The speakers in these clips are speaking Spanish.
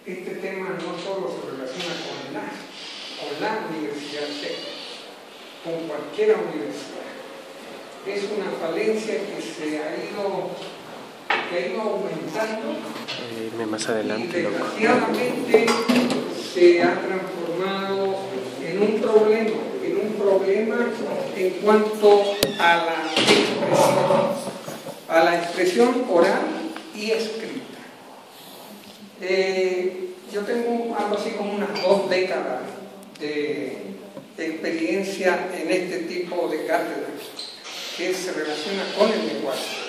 este tema no solo se relaciona con la universidad SEC, con cualquier universidad. Es una falencia que se ha ido aumentando más adelante, y desgraciadamente se ha transformado en un problema en cuanto a la expresión oral y escrita. Yo tengo algo así como unas 2 décadas de experiencia en este tipo de cátedra que se relaciona con el lenguaje.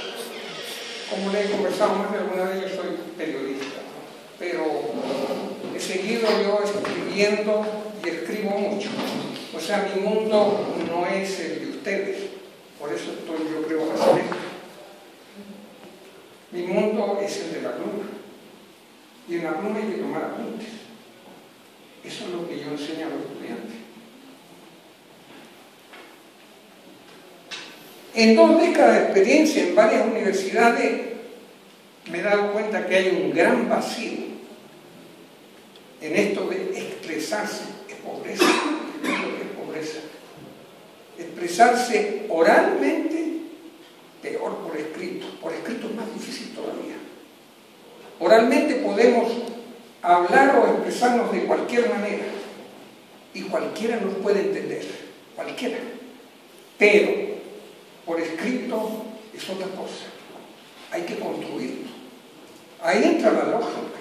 Como le he conversado más de alguna vez, yo soy periodista, ¿no? Pero he seguido yo escribiendo y escribo mucho. O sea, mi mundo no es el de ustedes, por eso estoy, yo creo, hacer esto. Mi mundo es el de la pluma, y en la pluma hay que tomar apuntes. Eso es lo que yo enseño a los estudiantes. En 2 décadas de experiencia en varias universidades me he dado cuenta que hay un gran vacío en esto de expresarse. Es pobreza, es pobreza. Expresarse oralmente, peor por escrito. Por escrito es más difícil todavía. Oralmente podemos hablar o expresarnos de cualquier manera y cualquiera nos puede entender, cualquiera. Pero por escrito es otra cosa. Hay que construirlo. Ahí entra la lógica,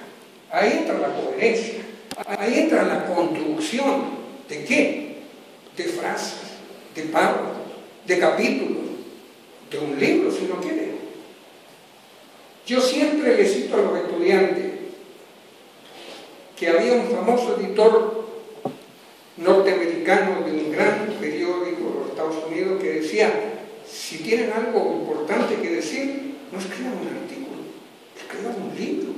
ahí entra la coherencia, ahí entra la construcción. ¿De qué? De frases, de párrafos, de capítulos, de un libro, si no quiere. Yo siempre le cito a los estudiantes que había un famoso editor norteamericano de un gran periódico de los Estados Unidos que decía: si tienen algo importante que decir, no escriban un artículo, escriban un libro.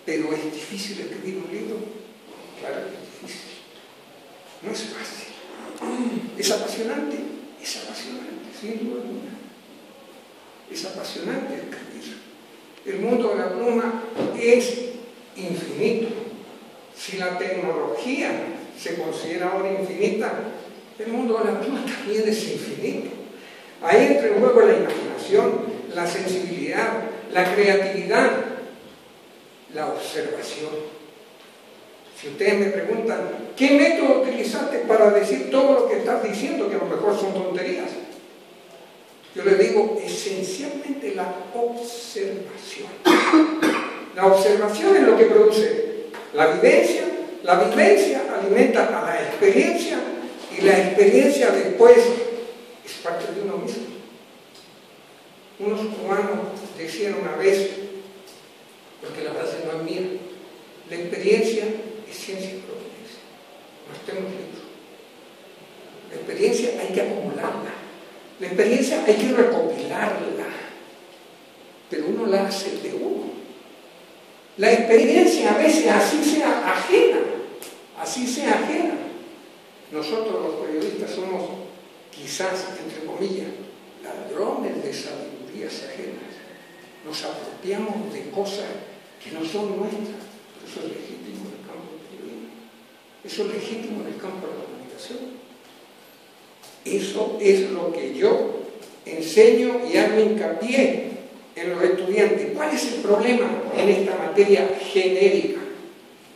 Pero es difícil escribir un libro. Claro que es difícil. No es fácil. Es apasionante, sin duda alguna. Es apasionante escribir. El mundo de la pluma es infinito. Si la tecnología se considera ahora infinita, el mundo de la pluma también es infinito. Ahí entra en juego la imaginación, la sensibilidad, la creatividad, la observación. Si ustedes me preguntan, ¿qué método utilizaste para decir todo lo que estás diciendo, que a lo mejor son tonterías? Yo les digo, esencialmente la observación. La observación es lo que produce la vivencia. La vivencia alimenta a la experiencia y la experiencia después es parte de uno mismo. Unos cubanos decían una vez, porque la frase no es mía, la experiencia es ciencia y providencia. No estemos libros. La experiencia hay que acumularla. La experiencia hay que recopilarla. Pero uno la hace de uno. La experiencia a veces así sea ajena. Nosotros los periodistas somos, quizás, entre comillas, ladrones de sabidurías ajenas. Nos apropiamos de cosas que no son nuestras. Eso es legítimo en el campo del periodismo. Eso es legítimo en el campo de la comunicación. Eso es lo que yo enseño y hago hincapié en los estudiantes. ¿Cuál es el problema en esta materia genérica?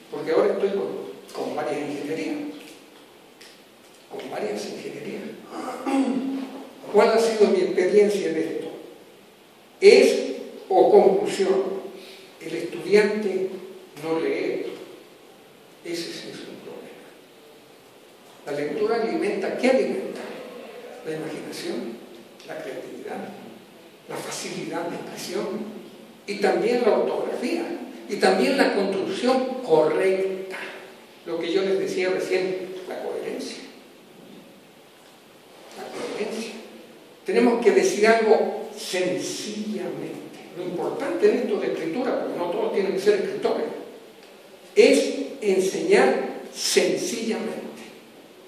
Porque ahora estoy con varias ingenierías. ¿Cuál ha sido mi experiencia en esto? Conclusión, el estudiante no lee. Ese sí es un problema. La lectura alimenta, ¿qué alimenta? La imaginación, la creatividad, la facilidad de expresión y también la ortografía y también la construcción correcta. Lo que yo les decía recién, la coherencia. Tenemos que decir algo sencillamente. Lo importante en esto de escritura, porque no todos tienen que ser escritores, es enseñar sencillamente.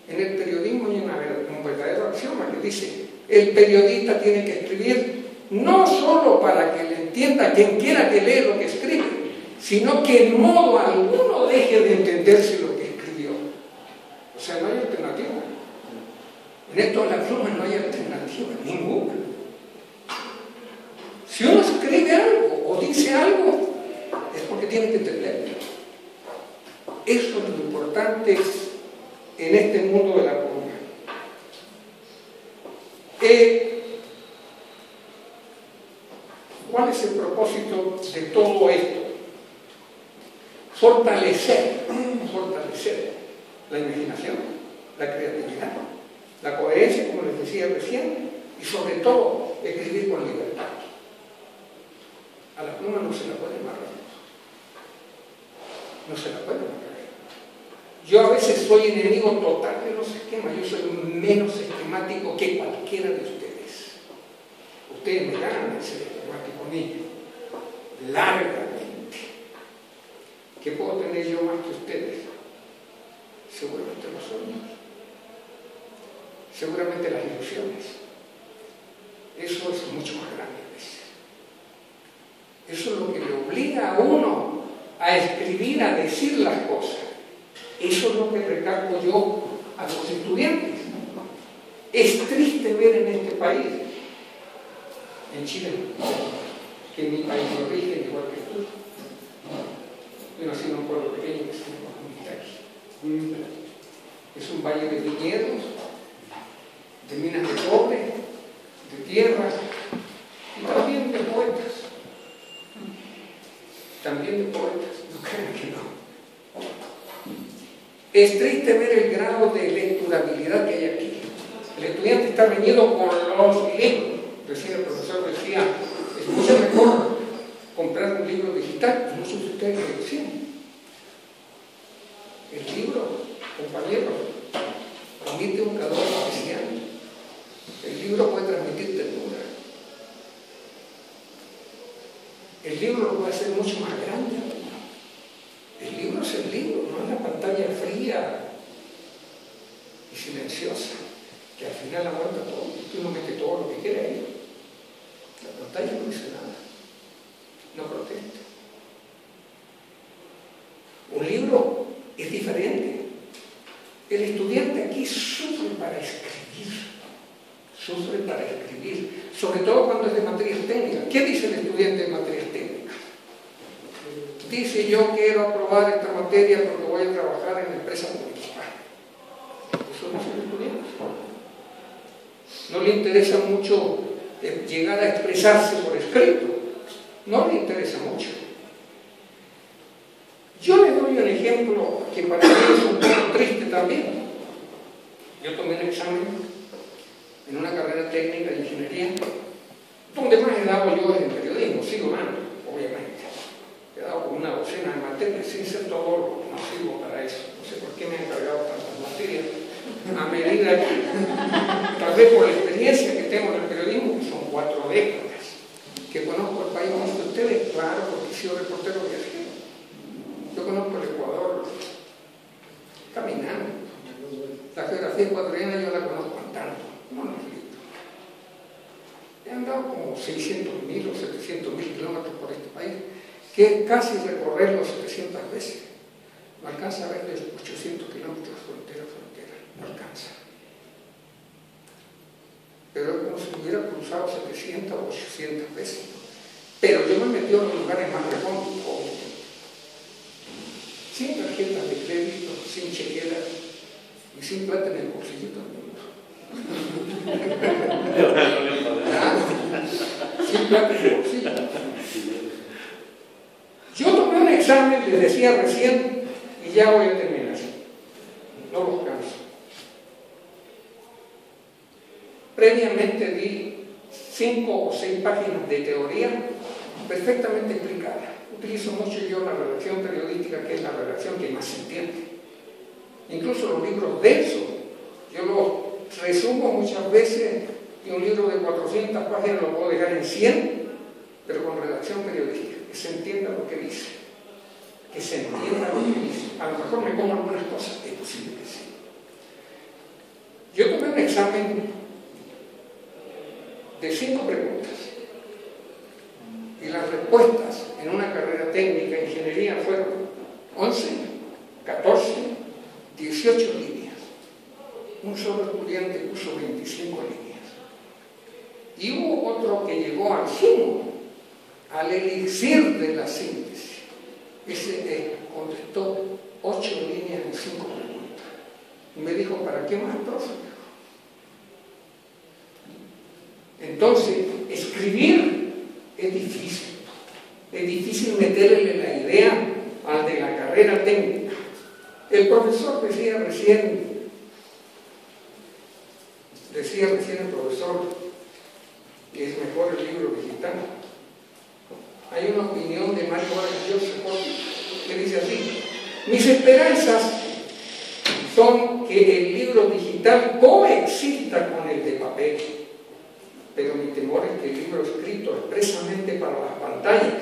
En el periodismo hay un verdadero axioma que dice: el periodista tiene que escribir no solo para que le entienda quien quiera que lee lo que escribe, sino que en modo alguno deje de entenderse lo que escribió. O sea, no hay alternativa. En esto de la pluma no hay alternativa ninguna. Si uno escribe algo o dice algo, es porque tiene que entenderlo. Eso es lo importante en este mundo de la pluma. ¿Cuál es el propósito de todo esto? Fortalecer la imaginación, la creatividad, la coherencia, como les decía recién, y sobre todo, escribir con libertad. A la pluma no se la puede amarrar. No se la puede amarrar. Yo a veces soy enemigo total de los esquemas. Yo soy menos esquemático que cualquiera de ustedes. Ustedes me ganan de ser esquemático a mí. Largamente. ¿Qué puedo tener yo más que ustedes? Seguramente los sueños. Seguramente las ilusiones. Eso es mucho más grande a veces. Eso es lo que le obliga a uno a escribir, a decir las cosas. Eso es lo que recalco yo a los estudiantes. Es triste ver en este país, en Chile, que es mi país de origen, igual que tú. Yo nací en un pueblo pequeño que se llama Comunitaria. Es un valle de viñedos, de minas de cobre, de tierras y también de poetas. También de poetas, no crean que no. Es triste ver el grado de lecturabilidad que hay aquí. El estudiante está reñido con los libros. Recién el profesor decía, es mucho mejor comprar un libro digital. Muchos de ustedes lo decían. El libro, compañeros, transmite un calor especial. El libro puede transmitir ternura. El libro lo puede hacer mucho más grande. El libro es el libro, no es la pantalla fría y silenciosa, que al final aguanta todo. Uno mete todo lo que quiere ahí. La pantalla no dice nada, no protesta. Un libro es diferente. El estudiante aquí sufre para escribir. Sufre para escribir, sobre todo cuando es de materias técnicas. ¿Qué dice el estudiante de materias técnicas? Dice, yo quiero aprobar esta materia porque voy a trabajar en la empresa municipal. Eso no es el estudiante. No le interesa mucho llegar a expresarse por escrito. No le interesa mucho. Yo le doy un ejemplo que para mí es un poco triste también. Yo tomé un examen en una carrera técnica de ingeniería, donde más he dado yo es en periodismo, sigo dando, obviamente. He dado como una docena de materias, sin ser todo, no sirvo para eso. No sé por qué me han cargado tantas materias. A medida que, tal vez por la experiencia que tengo en el periodismo, que son 4 décadas, que conozco el país más que ustedes, claro, porque he sido reportero viajero. Yo conozco el Ecuador caminando. La geografía ecuatoriana yo la conozco andando, no en los libros. He andado como 600.000 o 700.000 kilómetros por este país, que es casi recorrerlo 700 veces. No alcanza a ver de 800 kilómetros frontera a frontera, no alcanza. Pero es como si hubiera cruzado 700 o 800 veces. Pero yo me metí en los lugares más recónditos, obviamente. Sin tarjetas de crédito, sin chequera y sin plata en el bolsillo también. Sin plata en el bolsillo. Yo tomé un examen, les decía recién, y ya voy a terminar. No los canso. Previamente di 5 o 6 páginas de teoría perfectamente explicada. Utilizo mucho yo la redacción periodística, que es la redacción que más se entiende. Incluso los libros densos, yo los resumo muchas veces, y un libro de 400 páginas lo puedo dejar en 100, pero con redacción periodística, que se entienda lo que dice. Que se entienda lo que dice. A lo mejor me pongo algunas cosas, es posible que sí. Yo tomé un examen de 5 preguntas. técnica, ingeniería, fueron 11, 14, 18 líneas. Un solo estudiante puso 25 líneas. Y hubo otro que llegó al sumo, al elixir de la síntesis. Ese contestó 8 líneas en 5 preguntas. Y me dijo, ¿para qué más, profe? Entonces, escribir es difícil. Es difícil meterle la idea al de la carrera técnica. El profesor decía recién el profesor que es mejor el libro digital. Hay una opinión de Mario Vargas Llosa que dice así: mis esperanzas son que el libro digital coexista con el de papel, pero mi temor es que el libro escrito expresamente para las pantallas,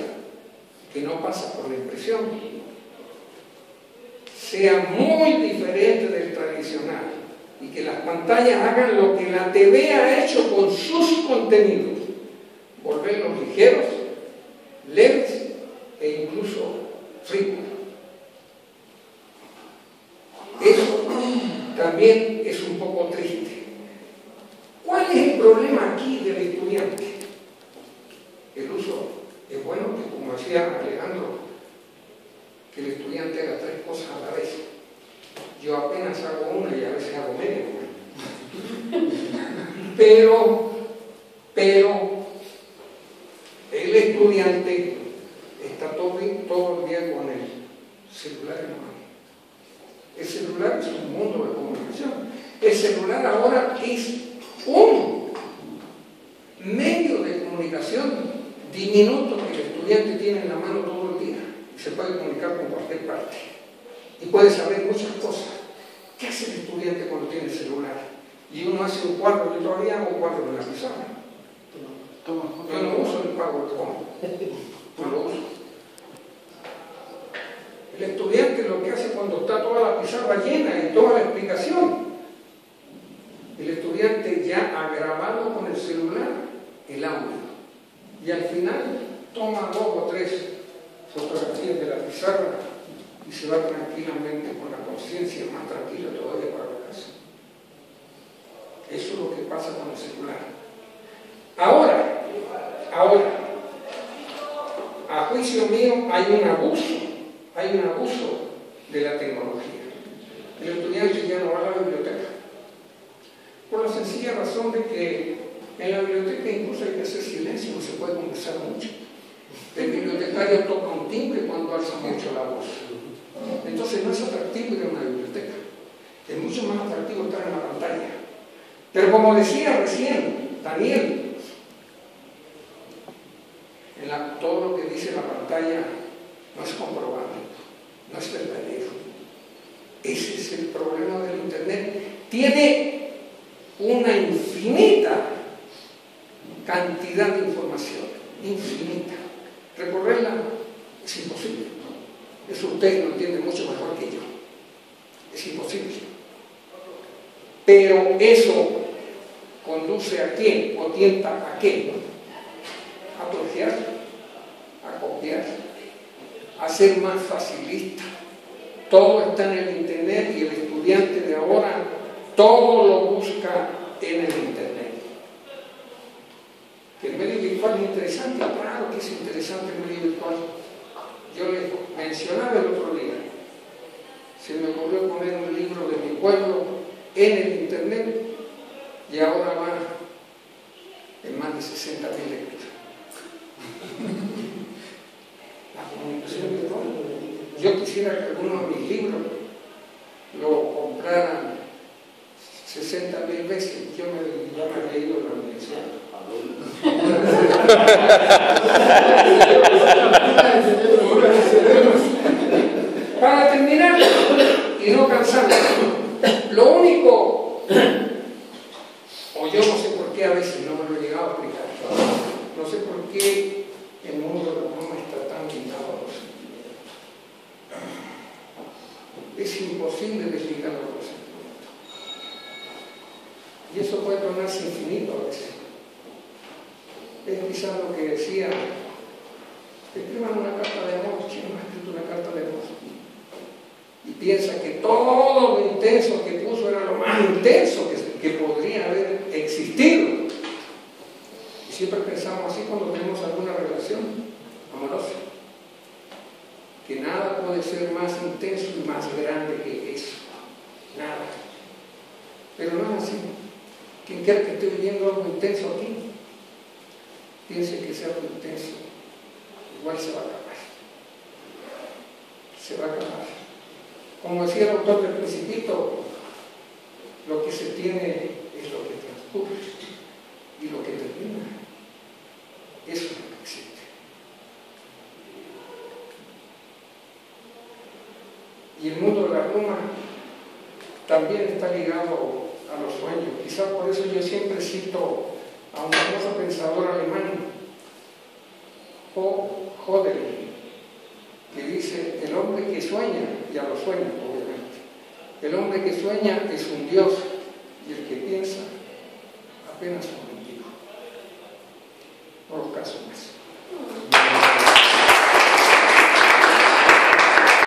que no pasa por la impresión, sea muy diferente del tradicional y que las pantallas hagan lo que la TV ha hecho con sus contenidos, volverlos ligeros, leves e incluso frívolos. Eso también es un poco triste. ¿Cuál es el problema aquí del estudiante? El uso es bueno, que como decía Alejandro, que el estudiante haga 3 cosas a la vez. Yo apenas hago una y a veces hago media. Pero el estudiante está todo el día con el celular en la mano. El celular es un mundo de comunicación. El celular ahora es un medio de comunicación diminuto que el estudiante tiene en la mano todo el día y se puede comunicar con cualquier parte y puede saber muchas cosas. ¿Qué hace el estudiante cuando tiene el celular? Y uno hace un cuadro, yo todavía hago un cuadro en la pizarra. Yo no uso el PowerPoint, no lo uso. El estudiante lo que hace cuando está toda la pizarra llena y toda la explicación, el estudiante ya ha grabado con el celular el audio y al final toma 2 o 3 fotografías de la pizarra y se va tranquilamente con la conciencia más tranquila todavía para la casa. Eso es lo que pasa con el celular. Ahora, a juicio mío hay un abuso de la tecnología. El estudiante ya no va a la biblioteca, por la sencilla razón de que en la biblioteca incluso hay que hacer silencio, no se puede conversar mucho. El bibliotecario toca un timbre cuando alza mucho la voz. Entonces no es atractivo ir a una biblioteca. Es mucho más atractivo estar en la pantalla. Pero como decía recién Daniel, todo lo que dice la pantalla no es comprobable, no es verdadero. Ese es el problema del Internet. Tiene una infinita cantidad de información, infinita. Recorrerla es imposible. Eso ustedes lo entienden mucho mejor que yo. Es imposible. Pero eso conduce a quién, o tienta a qué. A plagiar, a copiar, a ser más facilista. Todo está en el Internet y el estudiante de ahora todo lo busca en el Internet. ¿Que el medio virtual es interesante? Claro que es interesante el medio virtual. Yo les mencionaba el otro día, se me ocurrió poner un libro de mi pueblo en el Internet y ahora va en más de 60.000 lecturas. La comunicación virtual. Yo quisiera que algunos de mis libros lo compraran 60.000 veces. Yo me he leído en la universidad. Para terminar y no cansarme, lo único, o yo no sé por qué a veces no me lo he llegado a explicar, no sé por qué el mundo de la broma está tan ligado a los sentimientos. Es imposible desligar los sentimientos. Y eso puede tornarse infinito a veces. Es quizás lo que decía, escriban una carta de amor. piensa que todo lo intenso que puso era lo más intenso que podría haber existido. Y siempre pensamos así cuando tenemos alguna relación amorosa, que nada puede ser más intenso y más grande que eso. Nada. Pero no es así. Quien quiera que esté viviendo algo intenso aquí, piense que sea algo intenso, igual se va a acabar. Se va a acabar. Como decía el autor del Principito, lo que se tiene es lo que transcurre y lo que termina. Eso es lo que existe. Y el mundo de la Roma también está ligado a los sueños. Quizás por eso yo siempre cito a un famoso pensador alemán, Hodel, que dice: el hombre que sueña, ya lo sueña obviamente, el hombre que sueña es un dios, y el que piensa apenas un mendigo. No los caso más.